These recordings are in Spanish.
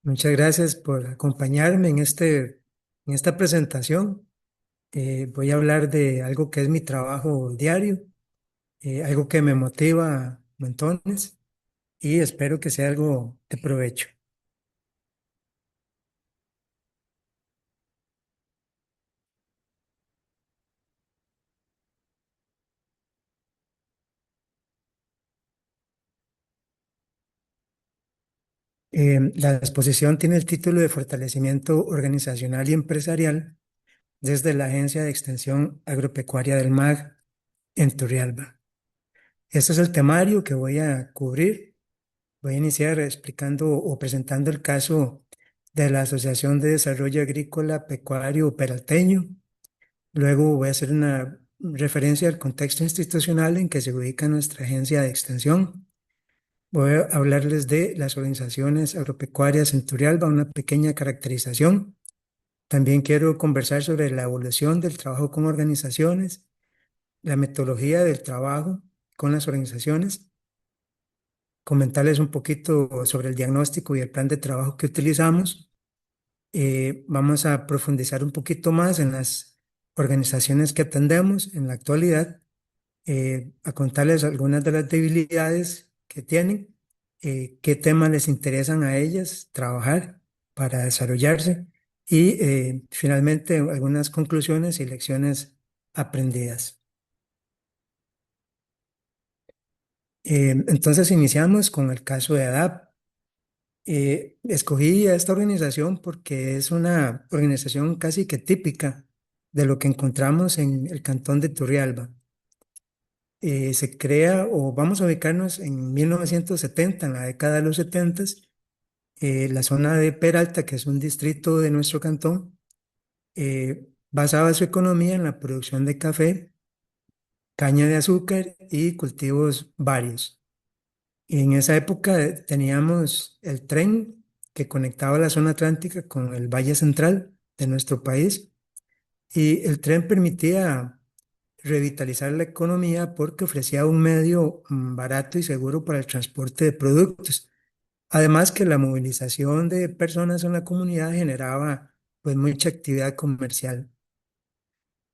Muchas gracias por acompañarme en esta presentación. Voy a hablar de algo que es mi trabajo diario, algo que me motiva montones y espero que sea algo de provecho. La exposición tiene el título de Fortalecimiento Organizacional y Empresarial desde la Agencia de Extensión Agropecuaria del MAG en Turrialba. Este es el temario que voy a cubrir. Voy a iniciar explicando o presentando el caso de la Asociación de Desarrollo Agrícola Pecuario Peralteño. Luego voy a hacer una referencia al contexto institucional en que se ubica nuestra agencia de extensión. Voy a hablarles de las organizaciones agropecuarias en Turrialba, una pequeña caracterización. También quiero conversar sobre la evolución del trabajo con organizaciones, la metodología del trabajo con las organizaciones, comentarles un poquito sobre el diagnóstico y el plan de trabajo que utilizamos. Vamos a profundizar un poquito más en las organizaciones que atendemos en la actualidad, a contarles algunas de las debilidades que tienen, qué temas les interesan a ellas trabajar para desarrollarse y finalmente algunas conclusiones y lecciones aprendidas. Entonces iniciamos con el caso de ADAP. Escogí a esta organización porque es una organización casi que típica de lo que encontramos en el cantón de Turrialba. Se crea, o vamos a ubicarnos en 1970, en la década de los 70, la zona de Peralta, que es un distrito de nuestro cantón, basaba su economía en la producción de café, caña de azúcar y cultivos varios. Y en esa época teníamos el tren que conectaba la zona atlántica con el valle central de nuestro país y el tren permitía revitalizar la economía porque ofrecía un medio barato y seguro para el transporte de productos. Además que la movilización de personas en la comunidad generaba pues mucha actividad comercial.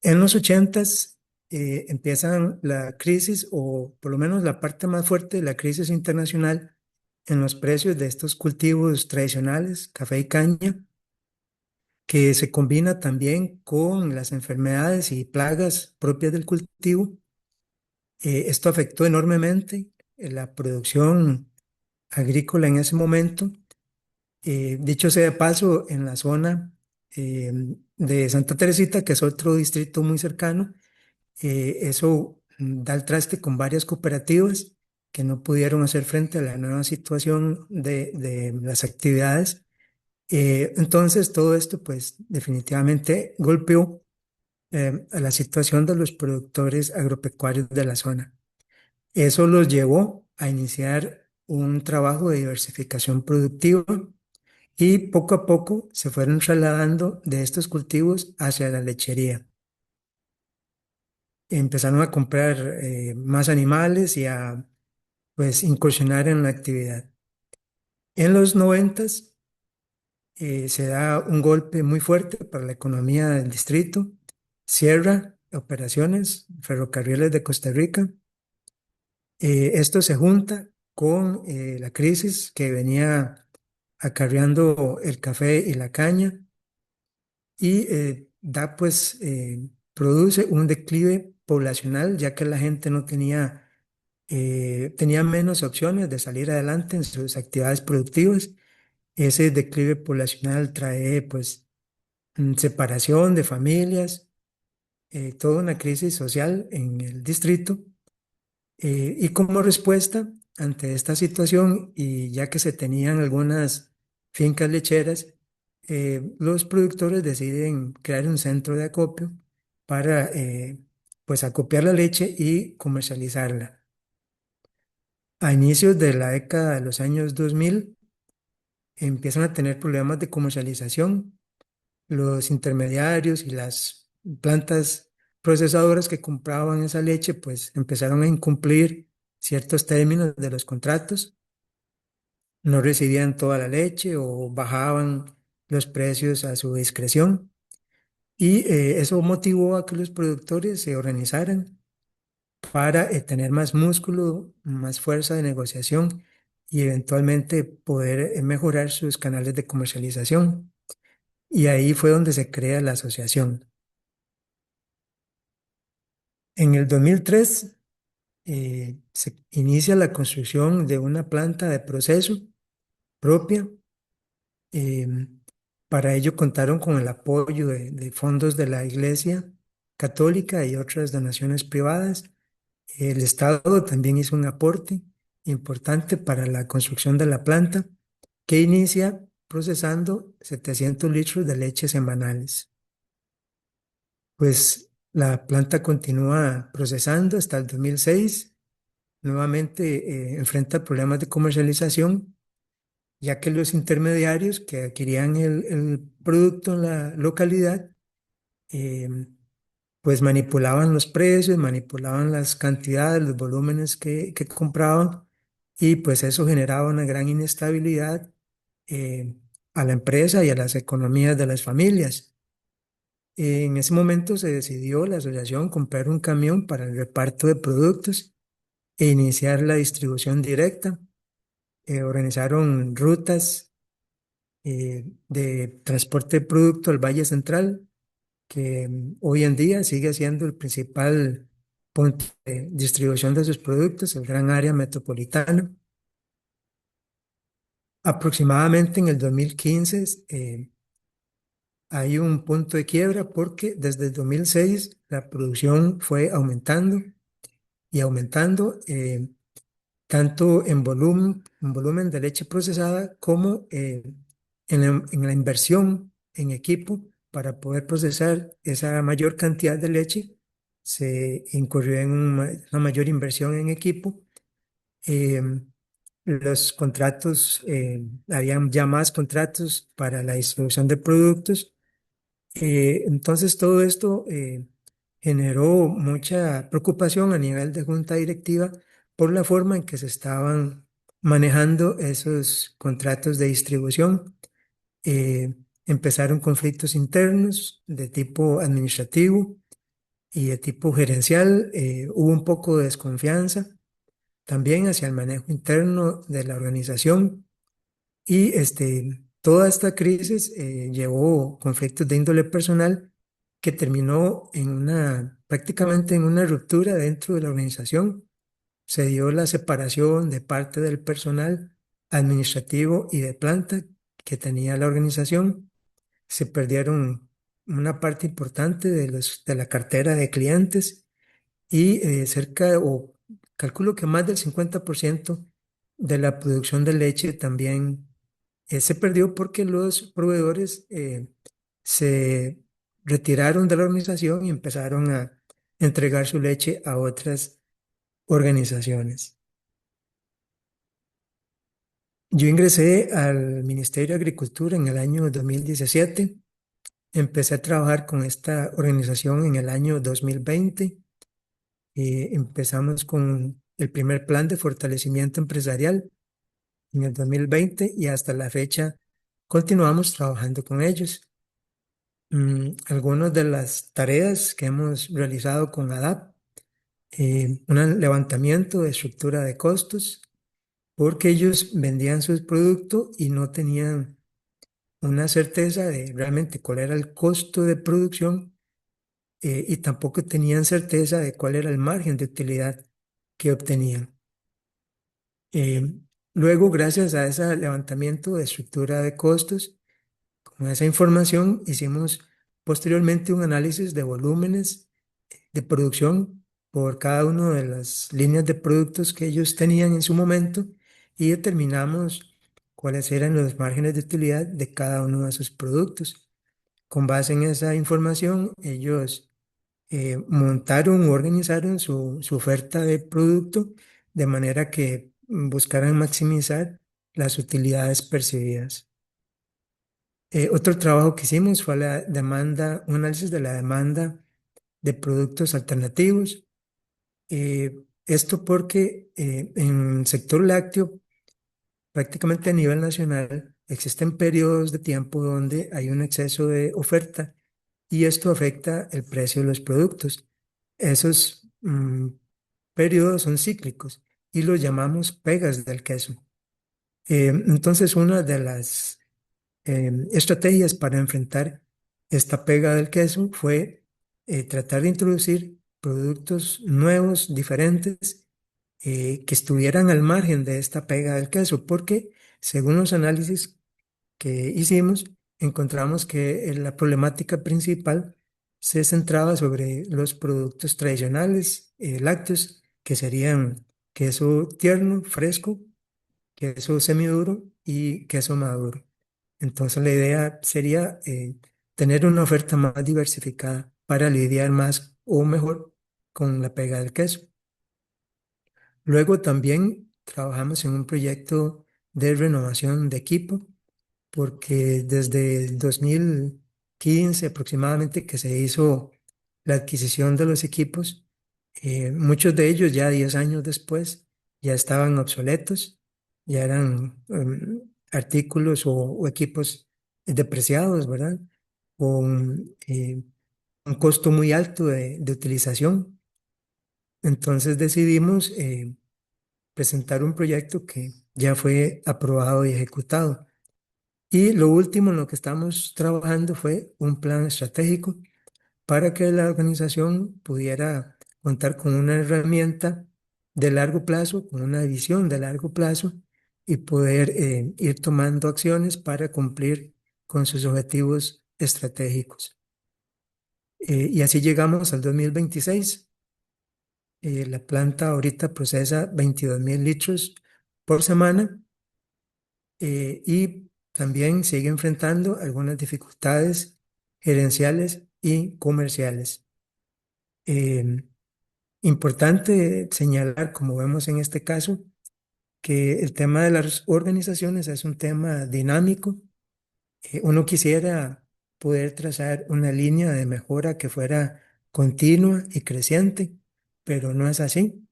En los ochentas empiezan la crisis, o por lo menos la parte más fuerte de la crisis internacional en los precios de estos cultivos tradicionales, café y caña, que se combina también con las enfermedades y plagas propias del cultivo. Esto afectó enormemente la producción agrícola en ese momento. Dicho sea de paso, en la zona eh, de Santa Teresita, que es otro distrito muy cercano, eso da el traste con varias cooperativas que no pudieron hacer frente a la nueva situación de las actividades. Entonces, todo esto, pues, definitivamente golpeó a la situación de los productores agropecuarios de la zona. Eso los llevó a iniciar un trabajo de diversificación productiva y poco a poco se fueron trasladando de estos cultivos hacia la lechería. Empezaron a comprar más animales y a pues incursionar en la actividad. En los noventas se da un golpe muy fuerte para la economía del distrito, cierra operaciones, ferrocarriles de Costa Rica. Esto se junta con la crisis que venía acarreando el café y la caña y produce un declive poblacional, ya que la gente no tenía menos opciones de salir adelante en sus actividades productivas. Ese declive poblacional trae pues separación de familias, toda una crisis social en el distrito. Y como respuesta ante esta situación, y ya que se tenían algunas fincas lecheras, los productores deciden crear un centro de acopio para pues acopiar la leche y comercializarla. A inicios de la década de los años 2000 empiezan a tener problemas de comercialización. Los intermediarios y las plantas procesadoras que compraban esa leche pues empezaron a incumplir ciertos términos de los contratos. no recibían toda la leche o bajaban los precios a su discreción. Y eso motivó a que los productores se organizaran para tener más músculo, más fuerza de negociación y eventualmente poder mejorar sus canales de comercialización. Y ahí fue donde se crea la asociación. En el 2003 se inicia la construcción de una planta de proceso propia. eh, para ello contaron con el apoyo de fondos de la Iglesia Católica y otras donaciones privadas. El Estado también hizo un aporte importante para la construcción de la planta, que inicia procesando 700 litros de leche semanales. Pues la planta continúa procesando hasta el 2006. Nuevamente enfrenta problemas de comercialización, ya que los intermediarios que adquirían el producto en la localidad, eh, pues manipulaban los precios, manipulaban las cantidades, los volúmenes que compraban, y pues eso generaba una gran inestabilidad eh, a la empresa y a las economías de las familias. En ese momento se decidió la asociación comprar un camión para el reparto de productos e iniciar la distribución directa. Organizaron rutas de transporte de producto al Valle Central, que hoy en día sigue siendo el principal punto de distribución de sus productos, el gran área metropolitana. Aproximadamente en el 2015 hay un punto de quiebra porque desde el 2006 la producción fue aumentando y aumentando, tanto en volumen de leche procesada como en la inversión en equipo para poder procesar esa mayor cantidad de leche. Se incurrió en una mayor inversión en equipo. Eh, los contratos, habían ya más contratos para la distribución de productos. Entonces todo esto generó mucha preocupación a nivel de junta directiva por la forma en que se estaban manejando esos contratos de distribución. Empezaron conflictos internos de tipo administrativo y de tipo gerencial. Hubo un poco de desconfianza también hacia el manejo interno de la organización, y toda esta crisis llevó conflictos de índole personal que terminó prácticamente en una ruptura dentro de la organización. Se dio la separación de parte del personal administrativo y de planta que tenía la organización. Se perdieron una parte importante de la cartera de clientes, y o calculo que más del 50% de la producción de leche también se perdió porque los proveedores se retiraron de la organización y empezaron a entregar su leche a otras organizaciones. Yo ingresé al Ministerio de Agricultura en el año 2017. Empecé a trabajar con esta organización en el año 2020. Empezamos con el primer plan de fortalecimiento empresarial en el 2020 y hasta la fecha continuamos trabajando con ellos. Algunas de las tareas que hemos realizado con ADAP: un levantamiento de estructura de costos, porque ellos vendían sus productos y no tenían una certeza de realmente cuál era el costo de producción, y tampoco tenían certeza de cuál era el margen de utilidad que obtenían. Eh, Luego, gracias a ese levantamiento de estructura de costos, con esa información hicimos posteriormente un análisis de volúmenes de producción por cada una de las líneas de productos que ellos tenían en su momento, y determinamos cuáles eran los márgenes de utilidad de cada uno de sus productos. Con base en esa información, ellos montaron o organizaron su oferta de producto de manera que buscaran maximizar las utilidades percibidas. Otro trabajo que hicimos fue un análisis de la demanda de productos alternativos. Esto porque en el sector lácteo prácticamente a nivel nacional existen periodos de tiempo donde hay un exceso de oferta y esto afecta el precio de los productos. Esos periodos son cíclicos y los llamamos pegas del queso. Entonces, una de las estrategias para enfrentar esta pega del queso fue tratar de introducir productos nuevos, diferentes, que estuvieran al margen de esta pega del queso, porque según los análisis que hicimos, encontramos que la problemática principal se centraba sobre los productos tradicionales, lácteos, que serían queso tierno, fresco, queso semiduro y queso maduro. Entonces la idea sería tener una oferta más diversificada para lidiar más o mejor con la pega del queso. Luego también trabajamos en un proyecto de renovación de equipo, porque desde el 2015 aproximadamente que se hizo la adquisición de los equipos, muchos de ellos ya 10 años después ya estaban obsoletos, ya eran artículos o equipos depreciados, ¿verdad? Con un costo muy alto de utilización. Entonces decidimos presentar un proyecto que ya fue aprobado y ejecutado. Y lo último en lo que estamos trabajando fue un plan estratégico para que la organización pudiera contar con una herramienta de largo plazo, con una visión de largo plazo y poder ir tomando acciones para cumplir con sus objetivos estratégicos. Y así llegamos al 2026. La planta ahorita procesa 22.000 litros por semana, y también sigue enfrentando algunas dificultades gerenciales y comerciales. Eh, Importante señalar, como vemos en este caso, que el tema de las organizaciones es un tema dinámico. Uno quisiera poder trazar una línea de mejora que fuera continua y creciente, pero no es así.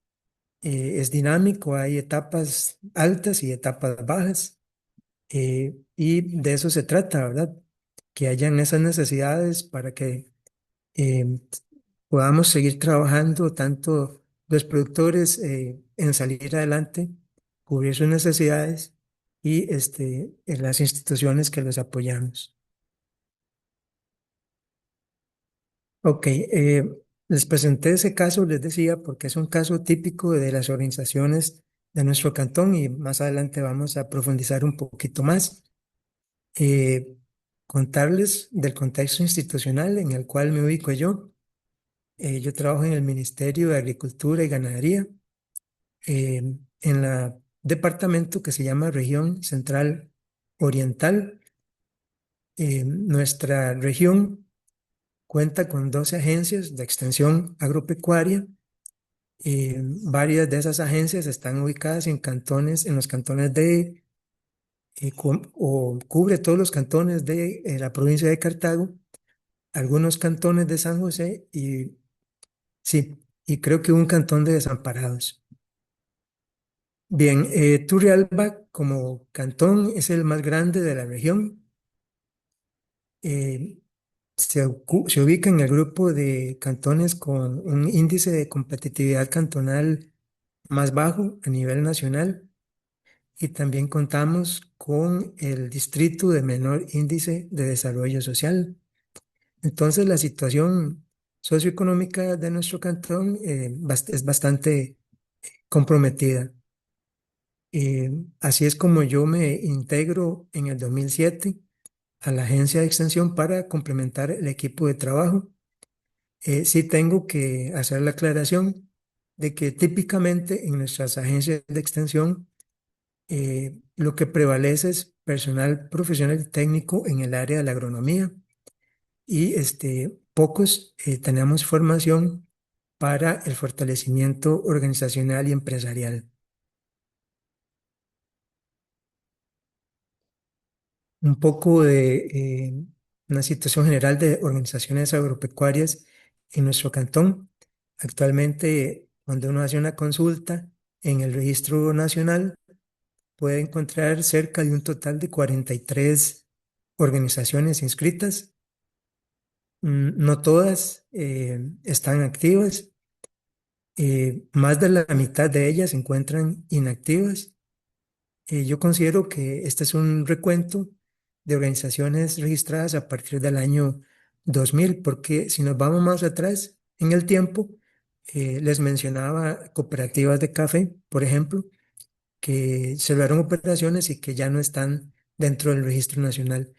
Es dinámico, hay etapas altas y etapas bajas. Y de eso se trata, ¿verdad? Que hayan esas necesidades para que eh, podamos seguir trabajando, tanto los productores en salir adelante, cubrir sus necesidades y en las instituciones que los apoyamos. Ok, les presenté ese caso, les decía, porque es un caso típico de las organizaciones de nuestro cantón y más adelante vamos a profundizar un poquito más. eh, Contarles del contexto institucional en el cual me ubico yo. Yo trabajo en el Ministerio de Agricultura y Ganadería, en la departamento que se llama Región Central Oriental. Nuestra región cuenta con 12 agencias de extensión agropecuaria. Varias de esas agencias están ubicadas en cantones, en los cantones de, o cubre todos los cantones de la provincia de Cartago, algunos cantones de San José y sí, y creo que un cantón de Desamparados. Bien, Turrialba como cantón es el más grande de la región. Eh, se ubica en el grupo de cantones con un índice de competitividad cantonal más bajo a nivel nacional y también contamos con el distrito de menor índice de desarrollo social. Entonces, la situación socioeconómica de nuestro cantón es bastante comprometida. Así es como yo me integro en el 2007 a la agencia de extensión para complementar el equipo de trabajo. Sí tengo que hacer la aclaración de que típicamente en nuestras agencias de extensión lo que prevalece es personal profesional y técnico en el área de la agronomía y pocos tenemos formación para el fortalecimiento organizacional y empresarial. Un poco de una situación general de organizaciones agropecuarias en nuestro cantón. Actualmente, cuando uno hace una consulta en el registro nacional, puede encontrar cerca de un total de 43 organizaciones inscritas. No todas están activas. Más de la mitad de ellas se encuentran inactivas. Yo considero que este es un recuento de organizaciones registradas a partir del año 2000, porque si nos vamos más atrás en el tiempo, les mencionaba cooperativas de café, por ejemplo, que cerraron operaciones y que ya no están dentro del registro nacional.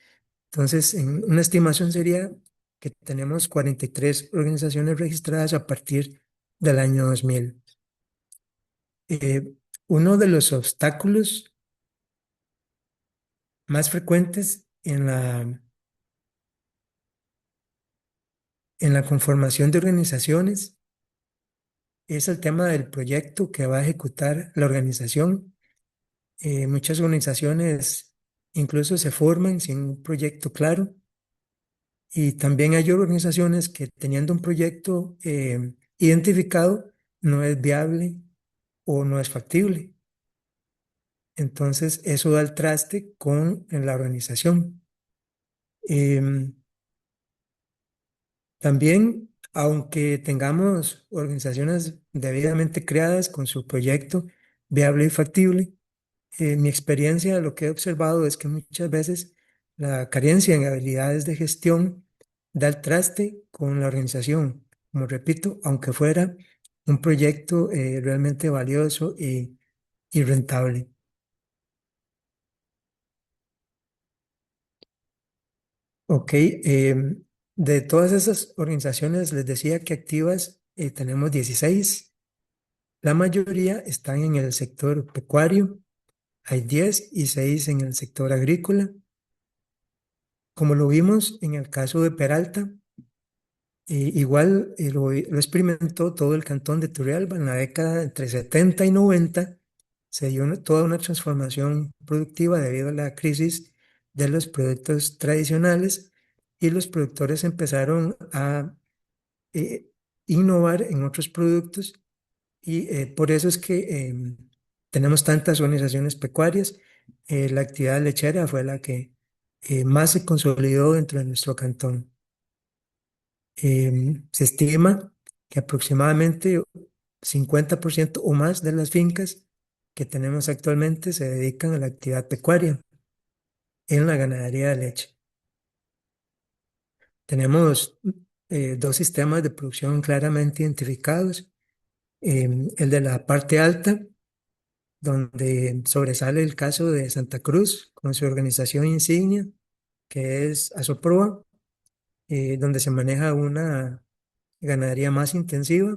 Entonces, una estimación sería que tenemos 43 organizaciones registradas a partir del año 2000. Eh, Uno de los obstáculos más frecuentes en la conformación de organizaciones es el tema del proyecto que va a ejecutar la organización. Muchas organizaciones incluso se forman sin un proyecto claro, y también hay organizaciones que teniendo un proyecto identificado no es viable o no es factible. Entonces eso da el traste con la organización. Em, También, aunque tengamos organizaciones debidamente creadas con su proyecto viable y factible, en mi experiencia lo que he observado es que muchas veces la carencia en habilidades de gestión da el traste con la organización. Como repito, aunque fuera un proyecto realmente valioso y rentable. Ok, de todas esas organizaciones les decía que activas tenemos 16. La mayoría están en el sector pecuario, hay 10 y 6 en el sector agrícola. Como lo vimos en el caso de Peralta, igual lo experimentó todo el cantón de Turrialba en la década entre 70 y 90. Se dio toda una transformación productiva debido a la crisis de los productos tradicionales, y los productores empezaron a eh, innovar en otros productos, y por eso es que tenemos tantas organizaciones pecuarias. La actividad lechera fue la que más se consolidó dentro de nuestro cantón. Se estima que aproximadamente 50% o más de las fincas que tenemos actualmente se dedican a la actividad pecuaria en la ganadería de leche. Tenemos dos sistemas de producción claramente identificados. El de la parte alta, donde sobresale el caso de Santa Cruz con su organización insignia, que es Asoproa, donde se maneja una ganadería más intensiva,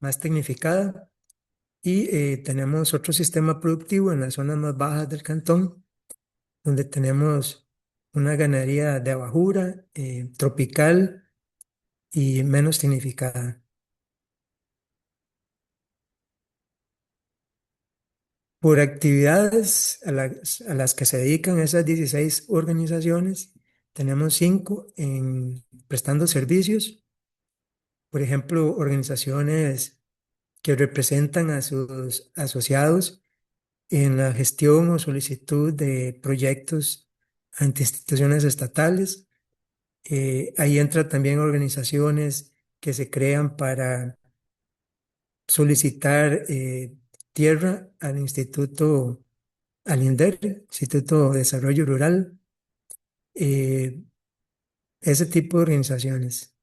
más tecnificada. Y tenemos otro sistema productivo en las zonas más bajas del cantón, donde tenemos una ganadería de bajura, tropical y menos tecnificada. Por actividades a las que se dedican esas 16 organizaciones, tenemos 5 en prestando servicios. Por ejemplo, organizaciones que representan a sus asociados en la gestión o solicitud de proyectos ante instituciones estatales. Ahí entra también organizaciones que se crean para solicitar tierra al Instituto, al INDER, Instituto de Desarrollo Rural. eh, Ese tipo de organizaciones.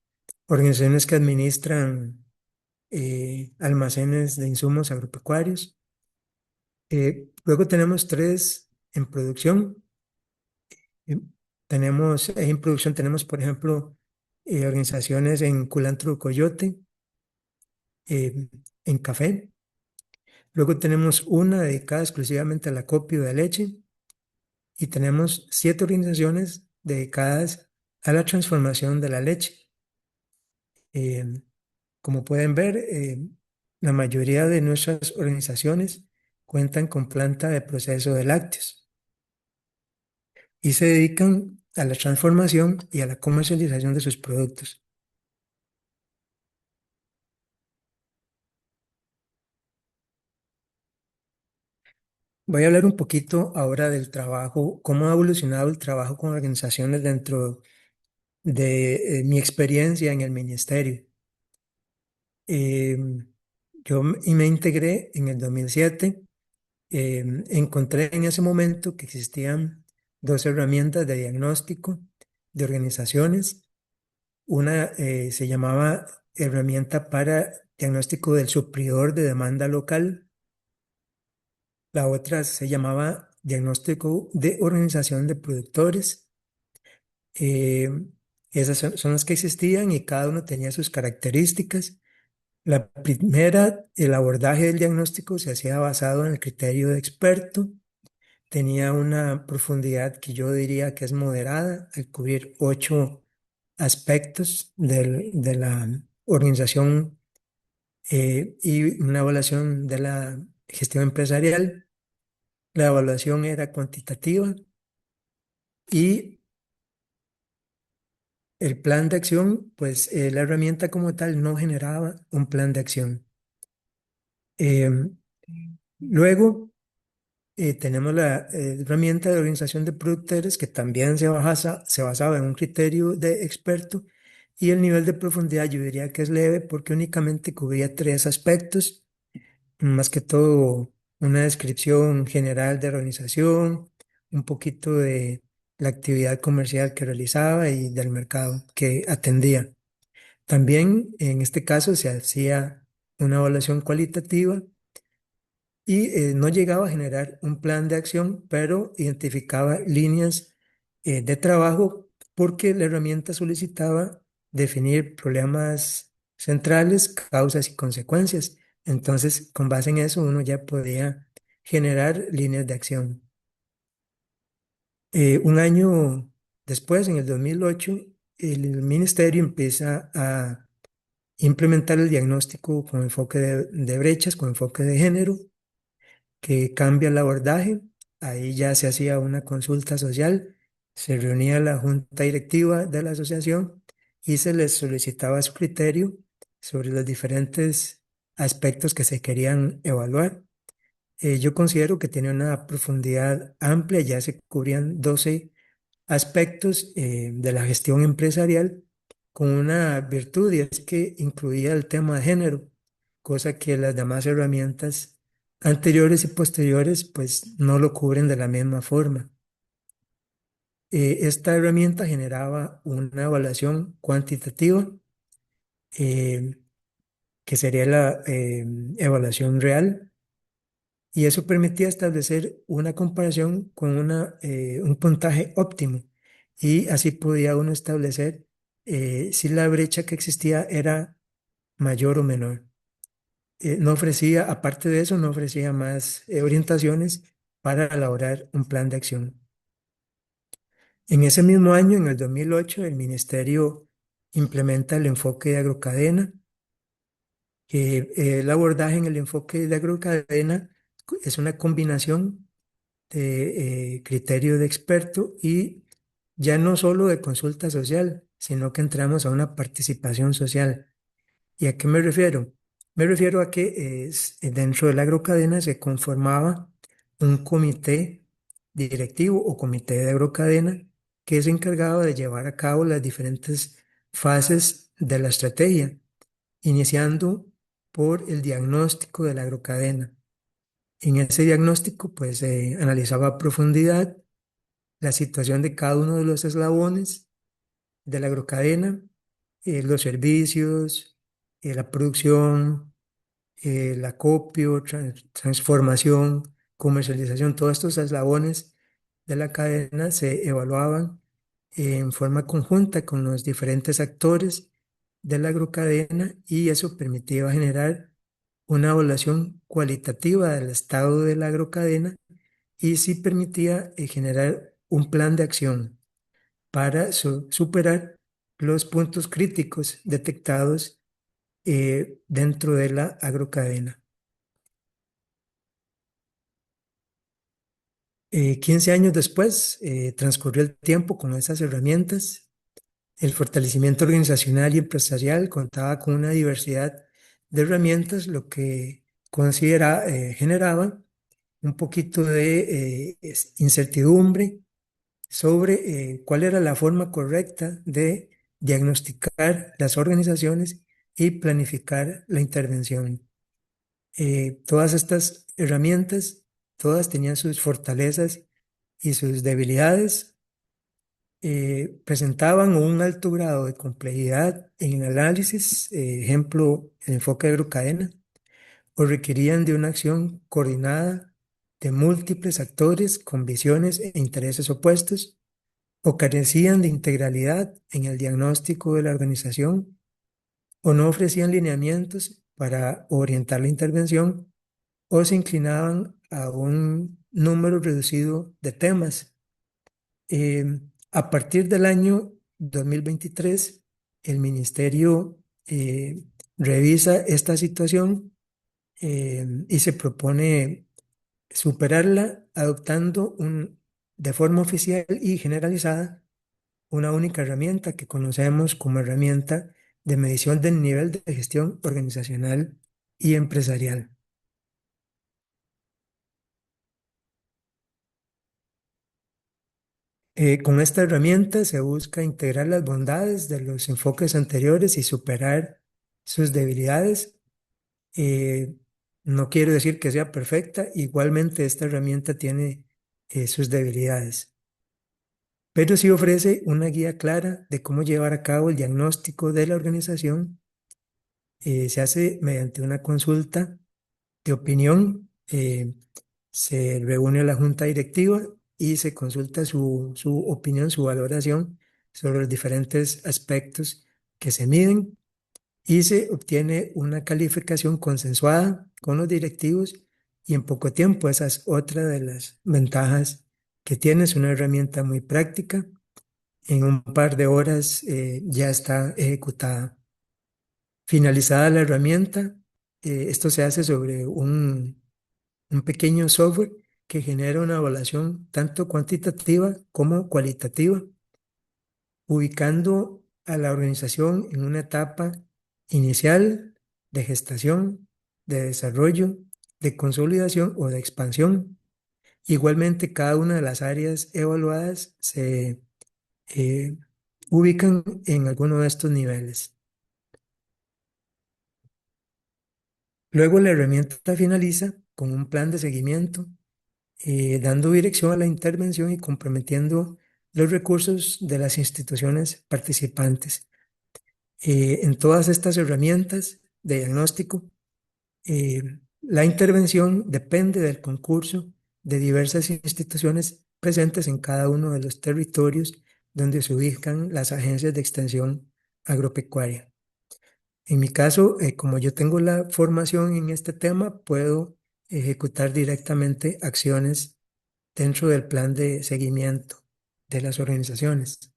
Organizaciones que administran almacenes de insumos agropecuarios. Luego tenemos 3 en producción. Eh, en producción tenemos, por ejemplo, organizaciones en culantro coyote, eh, en café. Luego tenemos una dedicada exclusivamente al acopio de leche, y tenemos 7 organizaciones dedicadas a la transformación de la leche. Eh, Como pueden ver, la mayoría de nuestras organizaciones cuentan con planta de proceso de lácteos y se dedican a la transformación y a la comercialización de sus productos. Voy a hablar un poquito ahora del trabajo, cómo ha evolucionado el trabajo con organizaciones dentro de mi experiencia en el ministerio. Eh, y me integré en el 2007. Encontré en ese momento que existían dos herramientas de diagnóstico de organizaciones. Una se llamaba herramienta para diagnóstico del suplidor de demanda local. La otra se llamaba diagnóstico de organización de productores. Eh, Esas son las que existían y cada uno tenía sus características. La primera, el abordaje del diagnóstico se hacía basado en el criterio de experto. Tenía una profundidad que yo diría que es moderada, al cubrir 8 aspectos de la organización y una evaluación de la gestión empresarial. La evaluación era cuantitativa y el plan de acción, pues la herramienta como tal no generaba un plan de acción. Em, Luego tenemos la herramienta de organización de productores que también se basaba en un criterio de experto y el nivel de profundidad yo diría que es leve porque únicamente cubría 3 aspectos, más que todo una descripción general de la organización, un poquito de la actividad comercial que realizaba y del mercado que atendía. También en este caso se hacía una evaluación cualitativa y no llegaba a generar un plan de acción, pero identificaba líneas de trabajo porque la herramienta solicitaba definir problemas centrales, causas y consecuencias. Entonces, con base en eso, uno ya podía generar líneas de acción. Un año después, en el 2008, el ministerio empieza a implementar el diagnóstico con enfoque de brechas, con enfoque de género, que cambia el abordaje. Ahí ya se hacía una consulta social, se reunía la junta directiva de la asociación y se les solicitaba su criterio sobre los diferentes aspectos que se querían evaluar. Yo considero que tiene una profundidad amplia, ya se cubrían 12 aspectos de la gestión empresarial con una virtud y es que incluía el tema de género, cosa que las demás herramientas anteriores y posteriores pues no lo cubren de la misma forma. Esta herramienta generaba una evaluación cuantitativa eh, que sería la evaluación real y eso permitía establecer una comparación con un puntaje óptimo y así podía uno establecer si la brecha que existía era mayor o menor. No ofrecía, aparte de eso, no ofrecía más orientaciones para elaborar un plan de acción. En ese mismo año, en el 2008, el ministerio implementa el enfoque de agrocadena. El abordaje en el enfoque de agrocadena es una combinación de criterio de experto y ya no solo de consulta social, sino que entramos a una participación social. ¿Y a qué me refiero? Me refiero a que dentro de la agrocadena se conformaba un comité directivo o comité de agrocadena que se encargaba de llevar a cabo las diferentes fases de la estrategia, iniciando por el diagnóstico de la agrocadena. En ese diagnóstico, pues, se analizaba a profundidad la situación de cada uno de los eslabones de la agrocadena, los servicios, la producción, el acopio, transformación, comercialización, todos estos eslabones de la cadena se evaluaban en forma conjunta con los diferentes actores de la agrocadena y eso permitía generar una evaluación cualitativa del estado de la agrocadena y sí permitía generar un plan de acción para superar los puntos críticos detectados dentro de la agrocadena. 15 años después, transcurrió el tiempo con esas herramientas. El fortalecimiento organizacional y empresarial contaba con una diversidad de herramientas, lo que generaba un poquito de incertidumbre sobre cuál era la forma correcta de diagnosticar las organizaciones y planificar la intervención. Todas estas herramientas, todas tenían sus fortalezas y sus debilidades, presentaban un alto grado de complejidad en el análisis, ejemplo, el enfoque de agrocadena, o requerían de una acción coordinada de múltiples actores con visiones e intereses opuestos, o carecían de integralidad en el diagnóstico de la organización, o no ofrecían lineamientos para orientar la intervención, o se inclinaban a un número reducido de temas. A partir del año 2023, el ministerio revisa esta situación y se propone superarla adoptando de forma oficial y generalizada una única herramienta que conocemos como herramienta de medición del nivel de gestión organizacional y empresarial. Con esta herramienta se busca integrar las bondades de los enfoques anteriores y superar sus debilidades. Eh, no quiero decir que sea perfecta, igualmente esta herramienta tiene sus debilidades, pero sí ofrece una guía clara de cómo llevar a cabo el diagnóstico de la organización. Se hace mediante una consulta de opinión. Se reúne la junta directiva y se consulta su opinión, su valoración sobre los diferentes aspectos que se miden, y se obtiene una calificación consensuada con los directivos y en poco tiempo. Esa es otra de las ventajas que tiene. Es una herramienta muy práctica. En un par de horas ya está ejecutada. Finalizada la herramienta, esto se hace sobre un pequeño software que genera una evaluación tanto cuantitativa como cualitativa, ubicando a la organización en una etapa inicial de gestación, de desarrollo, de consolidación o de expansión. Igualmente, cada una de las áreas evaluadas se eh, ubican en alguno de estos niveles. Luego, la herramienta finaliza con un plan de seguimiento, dando dirección a la intervención y comprometiendo los recursos de las instituciones participantes. En todas estas herramientas de diagnóstico, eh, la intervención depende del concurso de diversas instituciones presentes en cada uno de los territorios donde se ubican las agencias de extensión agropecuaria. En mi caso, como yo tengo la formación en este tema, puedo ejecutar directamente acciones dentro del plan de seguimiento de las organizaciones.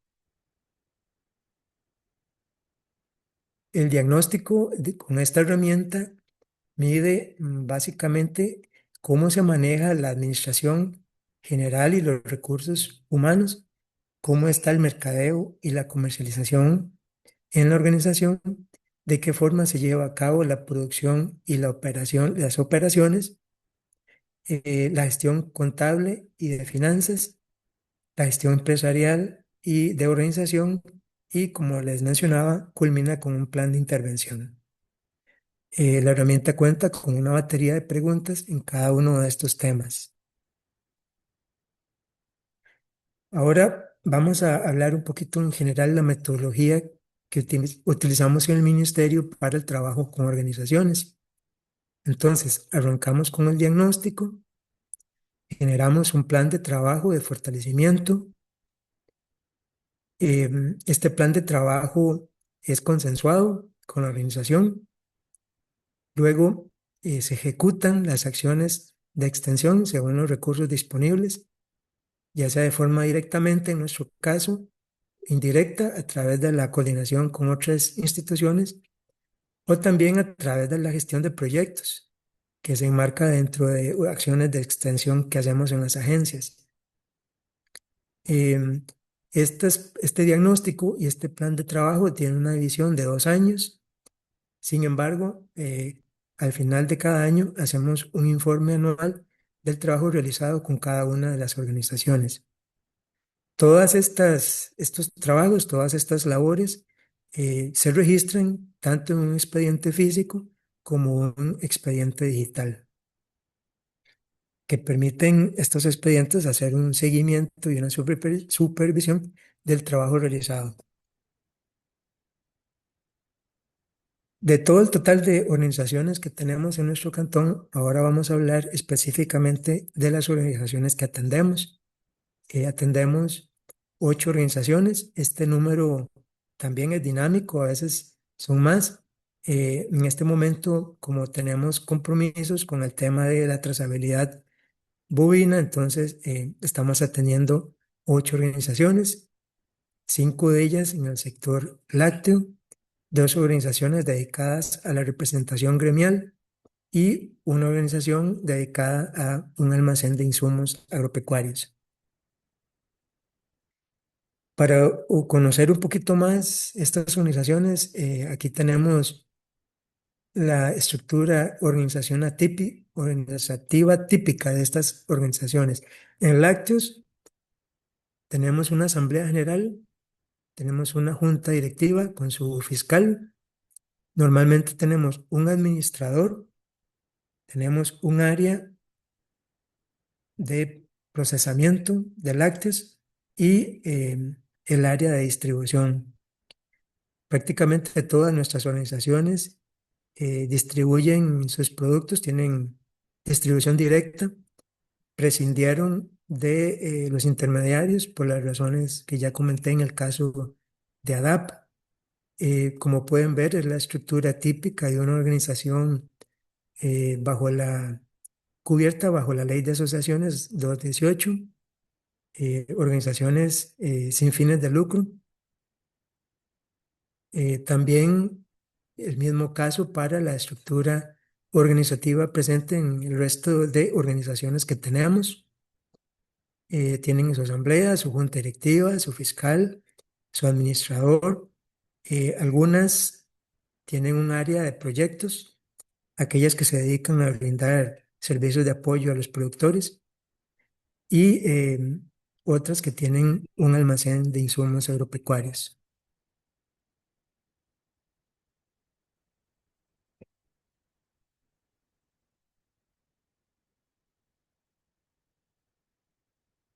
El diagnóstico con esta herramienta mide básicamente cómo se maneja la administración general y los recursos humanos, cómo está el mercadeo y la comercialización en la organización, de qué forma se lleva a cabo la producción y la operación, las operaciones, la gestión contable y de finanzas, la gestión empresarial y de organización, y, como les mencionaba, culmina con un plan de intervención. La herramienta cuenta con una batería de preguntas en cada uno de estos temas. Ahora vamos a hablar un poquito en general la metodología que utilizamos en el ministerio para el trabajo con organizaciones. Entonces, arrancamos con el diagnóstico, generamos un plan de trabajo de fortalecimiento. Este plan de trabajo es consensuado con la organización. Luego, se ejecutan las acciones de extensión según los recursos disponibles, ya sea de forma directamente, en nuestro caso, indirecta, a través de la coordinación con otras instituciones, o también a través de la gestión de proyectos, que se enmarca dentro de acciones de extensión que hacemos en las agencias. Em, este diagnóstico y este plan de trabajo tienen una división de 2 años. Sin embargo, al final de cada año hacemos un informe anual del trabajo realizado con cada una de las organizaciones. Estos trabajos, todas estas labores se registran tanto en un expediente físico como un expediente digital, que permiten estos expedientes hacer un seguimiento y una supervisión del trabajo realizado. De todo el total de organizaciones que tenemos en nuestro cantón, ahora vamos a hablar específicamente de las organizaciones que atendemos. Atendemos 8 organizaciones. Este número también es dinámico, a veces son más. En este momento, como tenemos compromisos con el tema de la trazabilidad bovina, entonces estamos atendiendo 8 organizaciones, 5 de ellas en el sector lácteo, 2 organizaciones dedicadas a la representación gremial y una organización dedicada a un almacén de insumos agropecuarios. Para conocer un poquito más estas organizaciones, aquí tenemos la estructura organizativa típica de estas organizaciones. En lácteos tenemos una asamblea general, tenemos una junta directiva con su fiscal. Normalmente tenemos un administrador, tenemos un área de procesamiento de lácteos y el área de distribución. Prácticamente todas nuestras organizaciones distribuyen sus productos, tienen distribución directa, prescindieron de los intermediarios por las razones que ya comenté en el caso de ADAP. Como pueden ver, es la estructura típica de una organización cubierta bajo la Ley de Asociaciones 218, organizaciones sin fines de lucro. También el mismo caso para la estructura organizativa presente en el resto de organizaciones que tenemos. Tienen su asamblea, su junta directiva, su fiscal, su administrador. Algunas tienen un área de proyectos, aquellas que se dedican a brindar servicios de apoyo a los productores y otras que tienen un almacén de insumos agropecuarios.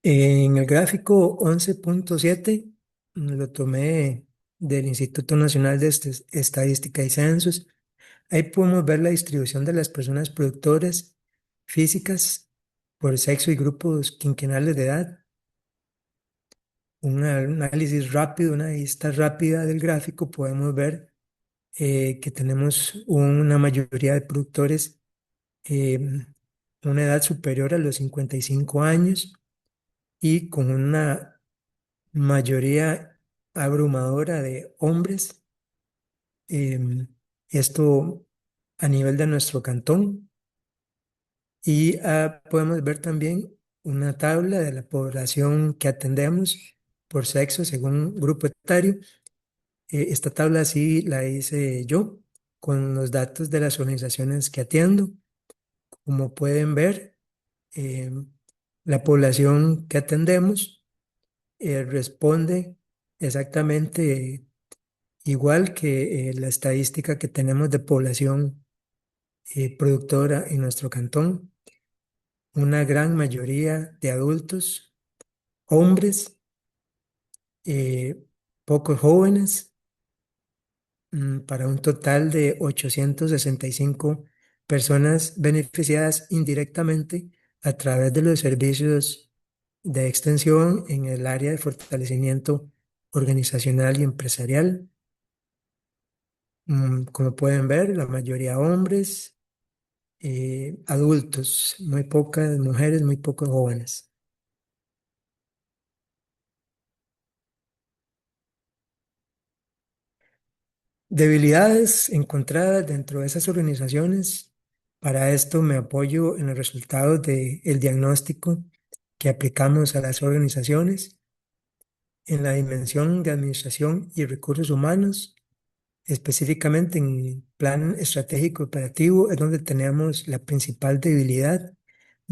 En el gráfico 11.7 lo tomé del Instituto Nacional de Estadística y Censos. Ahí podemos ver la distribución de las personas productoras físicas por sexo y grupos quinquenales de edad. Un análisis rápido, una vista rápida del gráfico, podemos ver que tenemos una mayoría de productores eh, una edad superior a los 55 años y con una mayoría abrumadora de hombres. em, Esto a nivel de nuestro cantón. Y podemos ver también una tabla de la población que atendemos por sexo según grupo etario. Esta tabla sí la hice yo con los datos de las organizaciones que atiendo. Como pueden ver, em, la población que atendemos responde exactamente igual que la estadística que tenemos de población productora en nuestro cantón. Una gran mayoría de adultos, hombres, eh, pocos jóvenes, para un total de 865 personas beneficiadas indirectamente a través de los servicios de extensión en el área de fortalecimiento organizacional y empresarial. Como pueden ver, la mayoría hombres, adultos, muy pocas mujeres, muy pocos jóvenes. Debilidades encontradas dentro de esas organizaciones. Para esto me apoyo en los resultados del diagnóstico que aplicamos a las organizaciones. En la dimensión de administración y recursos humanos, específicamente en el plan estratégico operativo, es donde tenemos la principal debilidad.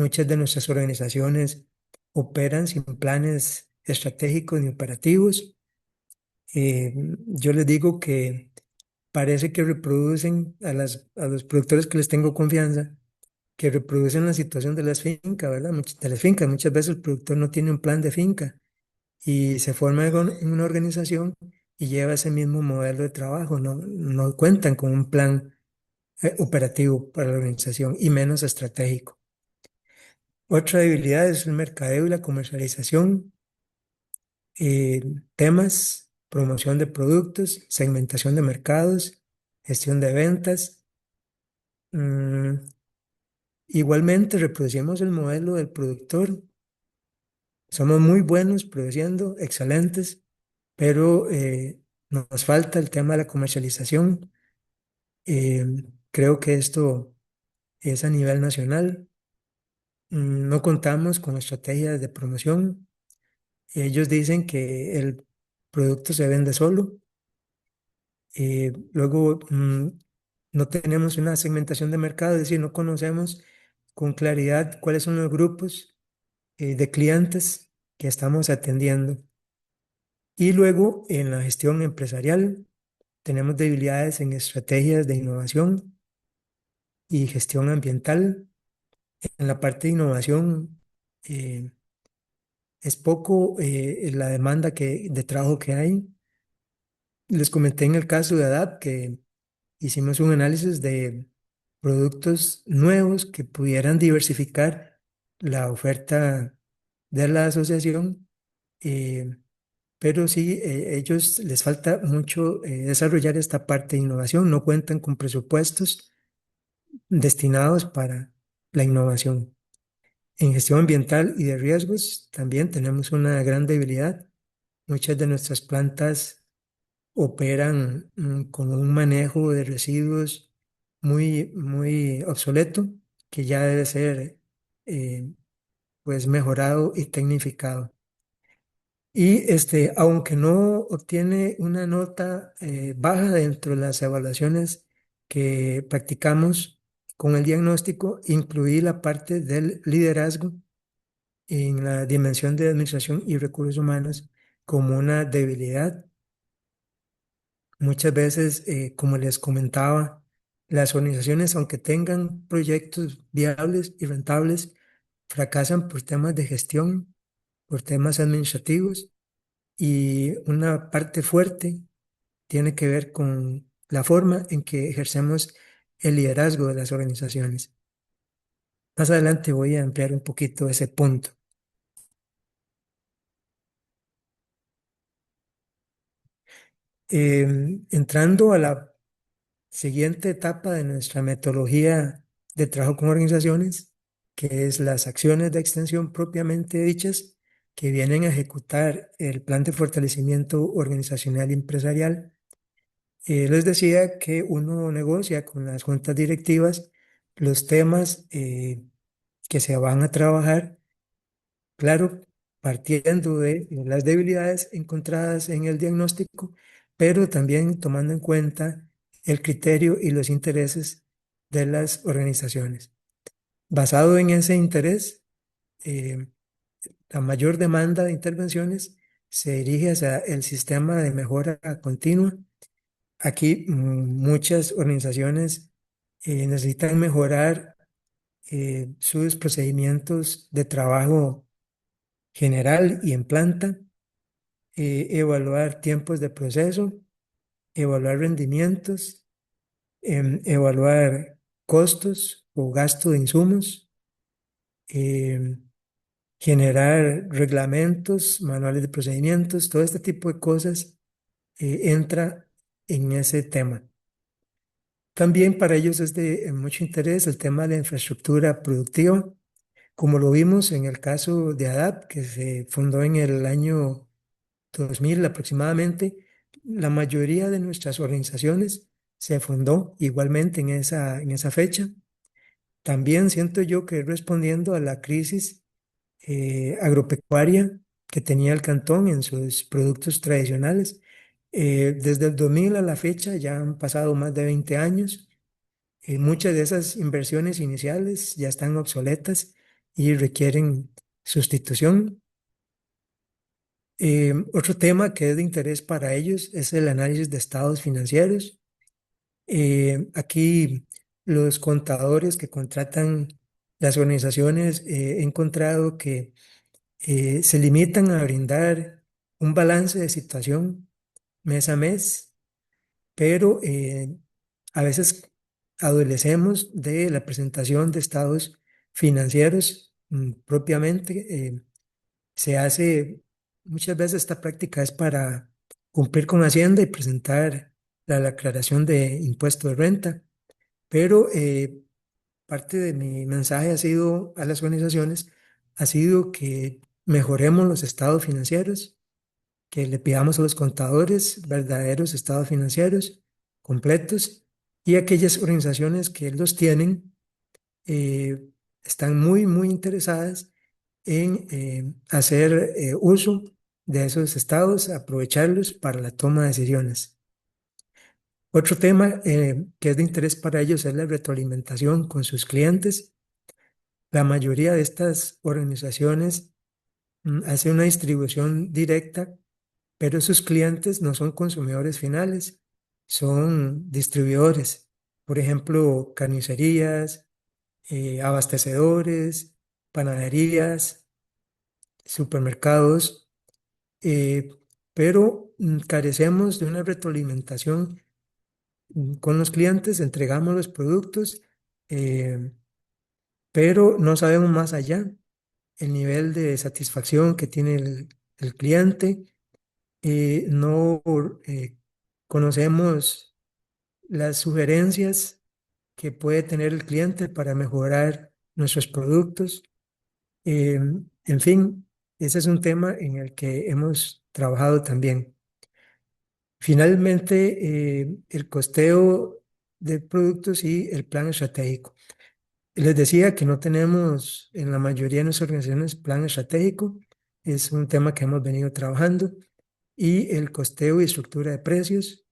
Muchas de nuestras organizaciones operan sin planes estratégicos ni operativos. Eh, yo les digo que parece que reproducen a los productores que les tengo confianza, que reproducen la situación de las fincas, ¿verdad? De las fincas. Muchas veces el productor no tiene un plan de finca y se forma en una organización y lleva ese mismo modelo de trabajo. No cuentan con un plan operativo para la organización y menos estratégico. Otra debilidad es el mercadeo y la comercialización, eh, temas, promoción de productos, segmentación de mercados, gestión de ventas. Mm, igualmente reproducimos el modelo del productor. Somos muy buenos produciendo, excelentes, pero nos falta el tema de la comercialización. Eh, creo que esto es a nivel nacional. No contamos con estrategias de promoción. Ellos dicen que el producto se vende solo. Luego, no tenemos una segmentación de mercado, es decir, no conocemos con claridad cuáles son los grupos de clientes que estamos atendiendo. Y luego, en la gestión empresarial, tenemos debilidades en estrategias de innovación y gestión ambiental. En la parte de innovación, eh, es poco la demanda de trabajo que hay. Les comenté en el caso de ADAP que hicimos un análisis de productos nuevos que pudieran diversificar la oferta de la asociación, eh, pero sí, ellos les falta mucho desarrollar esta parte de innovación, no cuentan con presupuestos destinados para la innovación. En gestión ambiental y de riesgos también tenemos una gran debilidad. Muchas de nuestras plantas operan con un manejo de residuos muy obsoleto, que ya debe ser eh, pues mejorado y tecnificado. Y aunque no obtiene una nota baja dentro de las evaluaciones que practicamos con el diagnóstico, incluí la parte del liderazgo en la dimensión de administración y recursos humanos como una debilidad. Muchas veces, como les comentaba, las organizaciones, aunque tengan proyectos viables y rentables, fracasan por temas de gestión, por temas administrativos, y una parte fuerte tiene que ver con la forma en que ejercemos el liderazgo de las organizaciones. Más adelante voy a ampliar un poquito ese punto. Entrando a la siguiente etapa de nuestra metodología de trabajo con organizaciones, que es las acciones de extensión propiamente dichas, que vienen a ejecutar el plan de fortalecimiento organizacional y empresarial. Les decía que uno negocia con las juntas directivas los temas que se van a trabajar, claro, partiendo de las debilidades encontradas en el diagnóstico, pero también tomando en cuenta el criterio y los intereses de las organizaciones. Basado en ese interés, eh, la mayor demanda de intervenciones se dirige hacia el sistema de mejora continua. Aquí muchas organizaciones necesitan mejorar sus procedimientos de trabajo general y en planta, evaluar tiempos de proceso, evaluar rendimientos, evaluar costos o gasto de insumos, em, generar reglamentos, manuales de procedimientos, todo este tipo de cosas entra en ese tema. También para ellos es de mucho interés el tema de la infraestructura productiva, como lo vimos en el caso de ADAP, que se fundó en el año 2000 aproximadamente. La mayoría de nuestras organizaciones se fundó igualmente en esa fecha. También siento yo que respondiendo a la crisis agropecuaria que tenía el cantón en sus productos tradicionales. Desde el 2000 a la fecha ya han pasado más de 20 años. Muchas de esas inversiones iniciales ya están obsoletas y requieren sustitución. Otro tema que es de interés para ellos es el análisis de estados financieros. Aquí los contadores que contratan las organizaciones, he encontrado que se limitan a brindar un balance de situación mes a mes, pero a veces adolecemos de la presentación de estados financieros propiamente. Se hace, muchas veces esta práctica es para cumplir con Hacienda y presentar la declaración de impuesto de renta, pero parte de mi mensaje ha sido a las organizaciones, ha sido que mejoremos los estados financieros, que le pidamos a los contadores verdaderos estados financieros completos, y aquellas organizaciones que los tienen eh, están muy, muy interesadas en hacer uso de esos estados, aprovecharlos para la toma de decisiones. Otro tema que es de interés para ellos es la retroalimentación con sus clientes. La mayoría de estas organizaciones hace una distribución directa, pero sus clientes no son consumidores finales, son distribuidores. Por ejemplo, carnicerías, abastecedores, panaderías, supermercados, eh, pero carecemos de una retroalimentación con los clientes, entregamos los productos, eh, pero no sabemos más allá el nivel de satisfacción que tiene el cliente. No conocemos las sugerencias que puede tener el cliente para mejorar nuestros productos. En fin, ese es un tema en el que hemos trabajado también. Finalmente, el costeo de productos y el plan estratégico. Les decía que no tenemos en la mayoría de nuestras organizaciones plan estratégico. Es un tema que hemos venido trabajando. Y el costeo y estructura de precios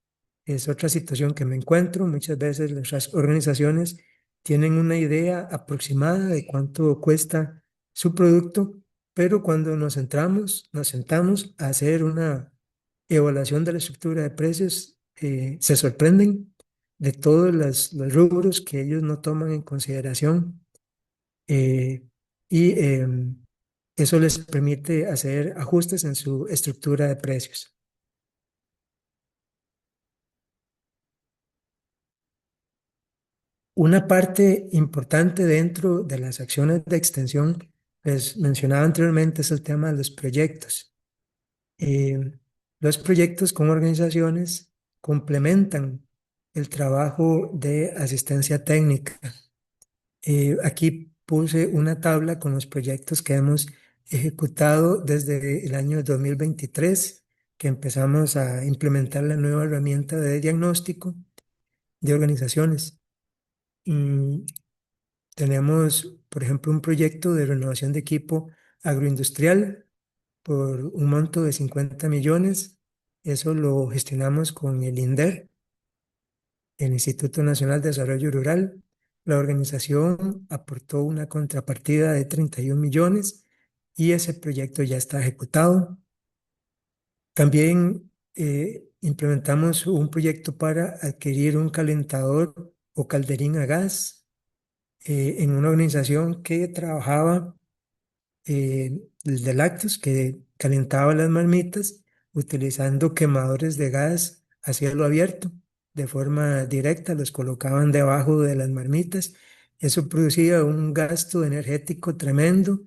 es otra situación que me encuentro. Muchas veces las organizaciones tienen una idea aproximada de cuánto cuesta su producto, pero cuando nos sentamos a hacer una evaluación de la estructura de precios, se sorprenden de todos los rubros que ellos no toman en consideración, eh, y eso les permite hacer ajustes en su estructura de precios. Una parte importante dentro de las acciones de extensión, les mencionaba anteriormente, es el tema de los proyectos. Eh, los proyectos con organizaciones complementan el trabajo de asistencia técnica. Aquí puse una tabla con los proyectos que hemos ejecutado desde el año 2023, que empezamos a implementar la nueva herramienta de diagnóstico de organizaciones. Mm, Tenemos, por ejemplo, un proyecto de renovación de equipo agroindustrial por un monto de 50 millones. Eso lo gestionamos con el INDER, el Instituto Nacional de Desarrollo Rural. La organización aportó una contrapartida de 31 millones y ese proyecto ya está ejecutado. También implementamos un proyecto para adquirir un calentador o calderín a gas en una organización que trabajaba de lácteos, que calentaba las marmitas utilizando quemadores de gas a cielo abierto de forma directa, los colocaban debajo de las marmitas. Eso producía un gasto energético tremendo,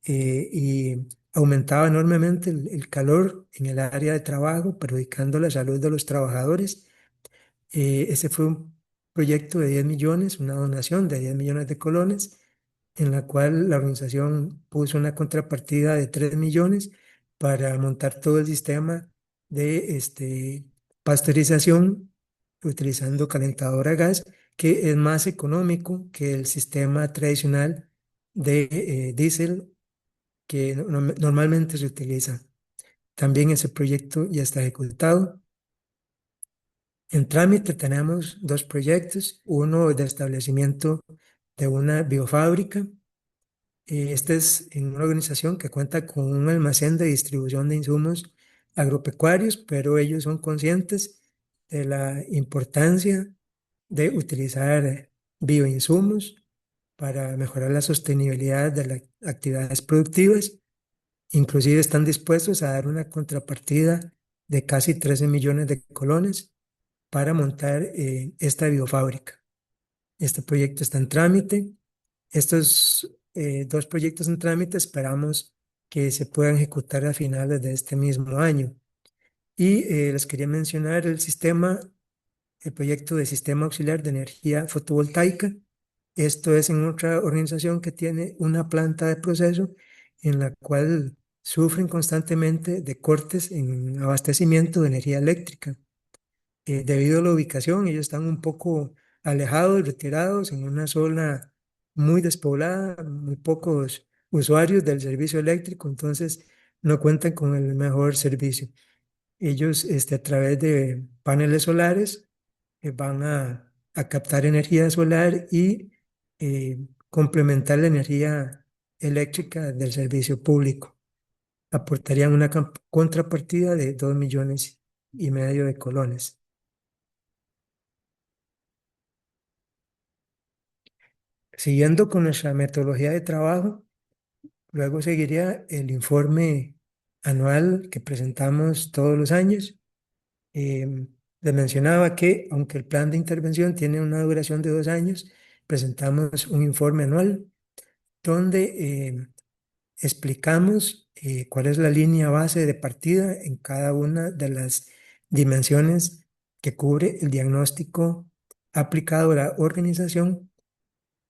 y aumentaba enormemente el calor en el área de trabajo, perjudicando la salud de los trabajadores. Ese fue un proyecto de 10 millones, una donación de 10 millones de colones, en la cual la organización puso una contrapartida de 3 millones para montar todo el sistema de pasteurización utilizando calentador a gas, que es más económico que el sistema tradicional de diésel que normalmente se utiliza. También ese proyecto ya está ejecutado. En trámite tenemos dos proyectos, uno de establecimiento de una biofábrica Esta es en una organización que cuenta con un almacén de distribución de insumos agropecuarios, pero ellos son conscientes de la importancia de utilizar bioinsumos para mejorar la sostenibilidad de las actividades productivas. Inclusive están dispuestos a dar una contrapartida de casi 13 millones de colones para montar esta biofábrica. Este proyecto está en trámite. Estos dos proyectos en trámite esperamos que se puedan ejecutar a finales de este mismo año. Y les quería mencionar el proyecto de Sistema Auxiliar de Energía Fotovoltaica. Esto es en otra organización que tiene una planta de proceso en la cual sufren constantemente de cortes en abastecimiento de energía eléctrica. Debido a la ubicación, ellos están un poco alejados, retirados en una zona muy despoblada, muy pocos usuarios del servicio eléctrico, entonces no cuentan con el mejor servicio. Ellos, a través de paneles solares, van a captar energía solar y complementar la energía eléctrica del servicio público. Aportarían una contrapartida de 2,5 millones de colones. Siguiendo con nuestra metodología de trabajo, luego seguiría el informe anual que presentamos todos los años. Eh, Les mencionaba que, aunque el plan de intervención tiene una duración de 2 años, presentamos un informe anual donde explicamos cuál es la línea base de partida en cada una de las dimensiones que cubre el diagnóstico aplicado a la organización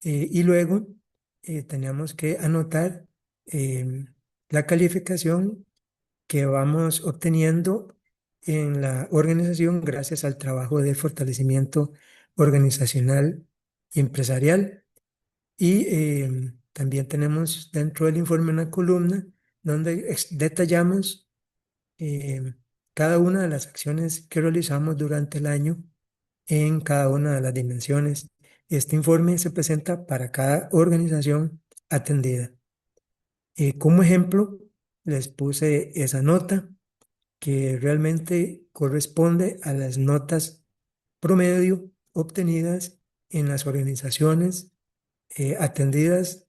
y luego tenemos que anotar la calificación que vamos obteniendo en la organización gracias al trabajo de fortalecimiento organizacional y empresarial. Y también tenemos dentro del informe una columna donde detallamos eh, cada una de las acciones que realizamos durante el año en cada una de las dimensiones. Este informe se presenta para cada organización atendida. Como ejemplo, les puse esa nota que realmente corresponde a las notas promedio obtenidas en las organizaciones atendidas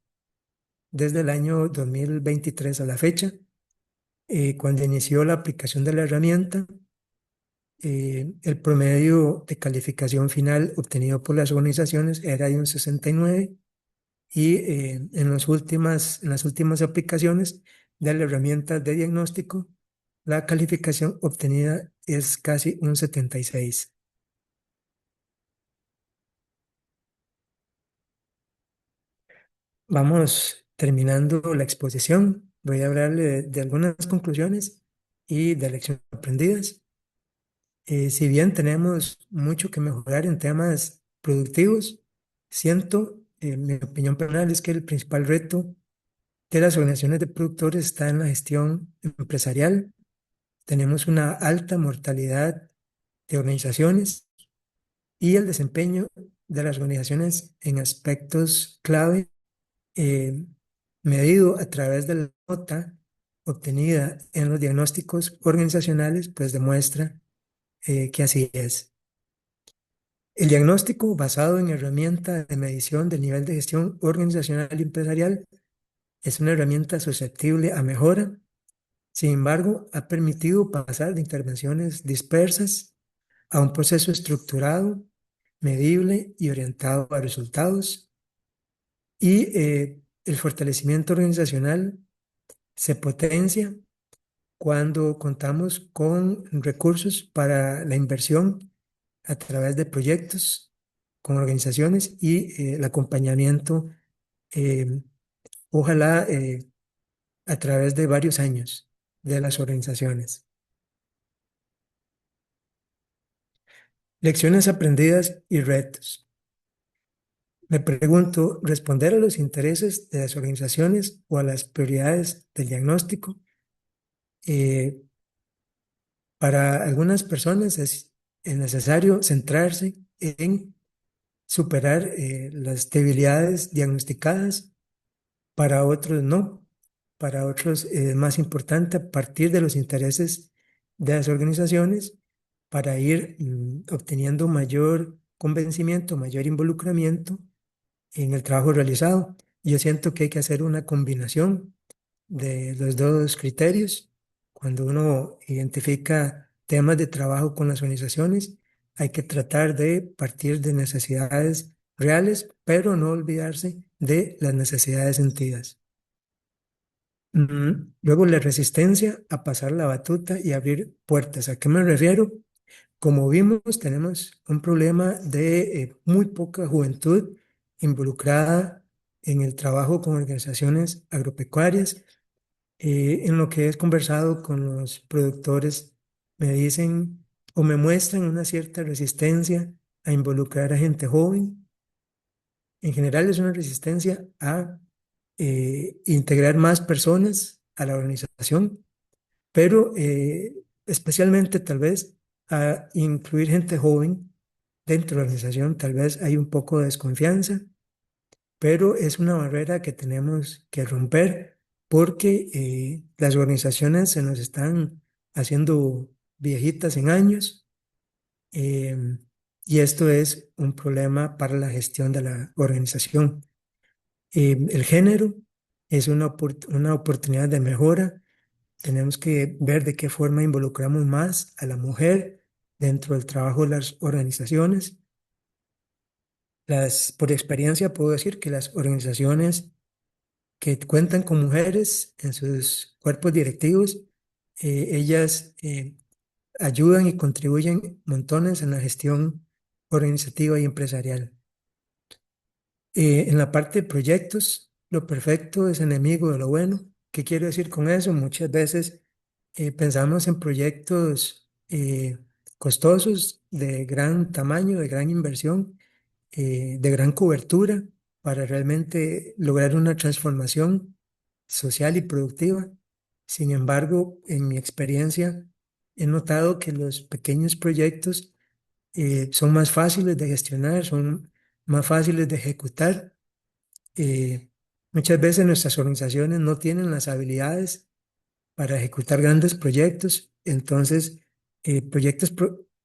desde el año 2023 a la fecha. Cuando inició la aplicación de la herramienta, el promedio de calificación final obtenido por las organizaciones era de un 69 y en las últimas aplicaciones de la herramienta de diagnóstico, la calificación obtenida es casi un 76. Vamos terminando la exposición. Voy a hablarle de algunas conclusiones y de lecciones aprendidas. Si bien tenemos mucho que mejorar en temas productivos, siento, mi opinión personal es que el principal reto de las organizaciones de productores está en la gestión empresarial. Tenemos una alta mortalidad de organizaciones y el desempeño de las organizaciones en aspectos clave, eh, medido a través de la nota obtenida en los diagnósticos organizacionales, pues demuestra que así es. El diagnóstico basado en herramienta de medición del nivel de gestión organizacional y empresarial es una herramienta susceptible a mejora. Sin embargo, ha permitido pasar de intervenciones dispersas a un proceso estructurado, medible y orientado a resultados. Y el fortalecimiento organizacional se potencia cuando contamos con recursos para la inversión a través de proyectos con organizaciones y el acompañamiento, eh, ojalá a través de varios años de las organizaciones. Lecciones aprendidas y retos. Me pregunto, ¿responder a los intereses de las organizaciones o a las prioridades del diagnóstico? Eh, para algunas personas es necesario centrarse en superar las debilidades diagnosticadas para otros no. Para otros es más importante partir de los intereses de las organizaciones para ir obteniendo mayor convencimiento, mayor involucramiento en el trabajo realizado. Yo siento que hay que hacer una combinación de los dos criterios. Cuando uno identifica temas de trabajo con las organizaciones, hay que tratar de partir de necesidades reales, pero no olvidarse de las necesidades sentidas. Luego, la resistencia a pasar la batuta y abrir puertas. ¿A qué me refiero? Como vimos, tenemos un problema de muy poca juventud involucrada en el trabajo con organizaciones agropecuarias. En lo que he conversado con los productores, me dicen o me muestran una cierta resistencia a involucrar a gente joven. En general es una resistencia a integrar más personas a la organización, pero especialmente tal vez a incluir gente joven dentro de la organización. Tal vez hay un poco de desconfianza, pero es una barrera que tenemos que romper porque las organizaciones se nos están haciendo viejitas en años, em, y esto es un problema para la gestión de la organización. El género es una oportunidad de mejora. Tenemos que ver de qué forma involucramos más a la mujer dentro del trabajo de las organizaciones. Por experiencia puedo decir que las organizaciones que cuentan con mujeres en sus cuerpos directivos, ellas ayudan y contribuyen montones en la gestión organizativa y empresarial. En la parte de proyectos, lo perfecto es enemigo de lo bueno. ¿Qué quiero decir con eso? Muchas veces pensamos en proyectos costosos, de gran tamaño, de gran inversión, de gran cobertura, para realmente lograr una transformación social y productiva. Sin embargo, en mi experiencia, he notado que los pequeños proyectos son más fáciles de gestionar, son más fáciles de ejecutar. Muchas veces nuestras organizaciones no tienen las habilidades para ejecutar grandes proyectos, entonces proyectos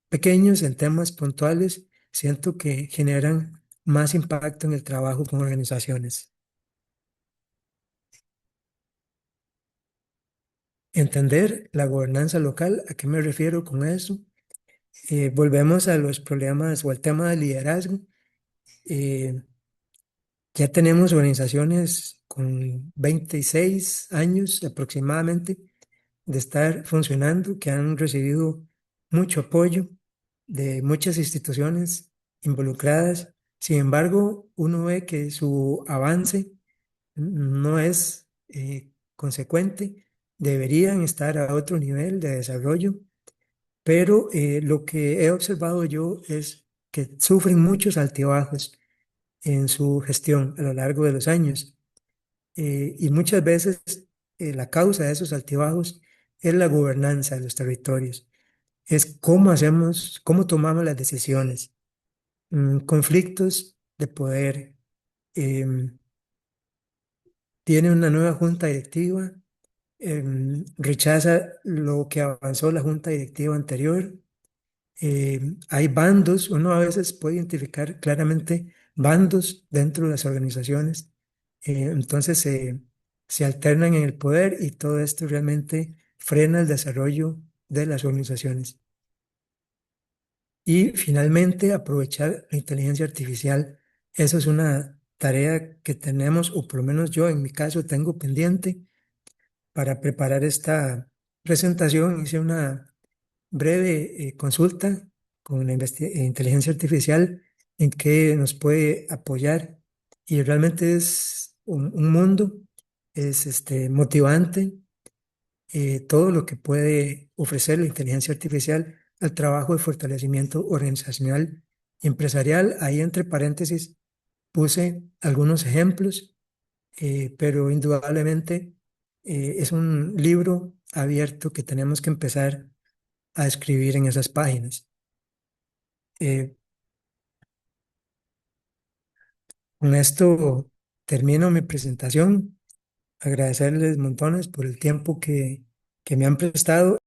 pequeños en temas puntuales siento que generan más impacto en el trabajo con organizaciones. Entender la gobernanza local, ¿a qué me refiero con eso? Volvemos a los problemas o al tema del liderazgo. Eh, Ya tenemos organizaciones con 26 años aproximadamente de estar funcionando, que han recibido mucho apoyo de muchas instituciones involucradas. Sin embargo, uno ve que su avance no es consecuente. Deberían estar a otro nivel de desarrollo, pero lo que he observado yo es que sufren muchos altibajos en su gestión a lo largo de los años. Y muchas veces la causa de esos altibajos es la gobernanza de los territorios, es cómo hacemos, cómo tomamos las decisiones, conflictos de poder. Tiene una nueva junta directiva, rechaza lo que avanzó la junta directiva anterior. Hay bandos, uno a veces puede identificar claramente bandos dentro de las organizaciones. Entonces se alternan en el poder y todo esto realmente frena el desarrollo de las organizaciones. Y finalmente, aprovechar la inteligencia artificial. Eso es una tarea que tenemos, o por lo menos yo en mi caso tengo pendiente. Para preparar esta presentación hice una breve consulta con la inteligencia artificial en que nos puede apoyar, y realmente es un mundo, es motivante todo lo que puede ofrecer la inteligencia artificial al trabajo de fortalecimiento organizacional y empresarial. Ahí entre paréntesis puse algunos ejemplos, pero indudablemente es un libro abierto que tenemos que empezar a escribir en esas páginas. Eh, con esto termino mi presentación. agradecerles montones por el tiempo que me han prestado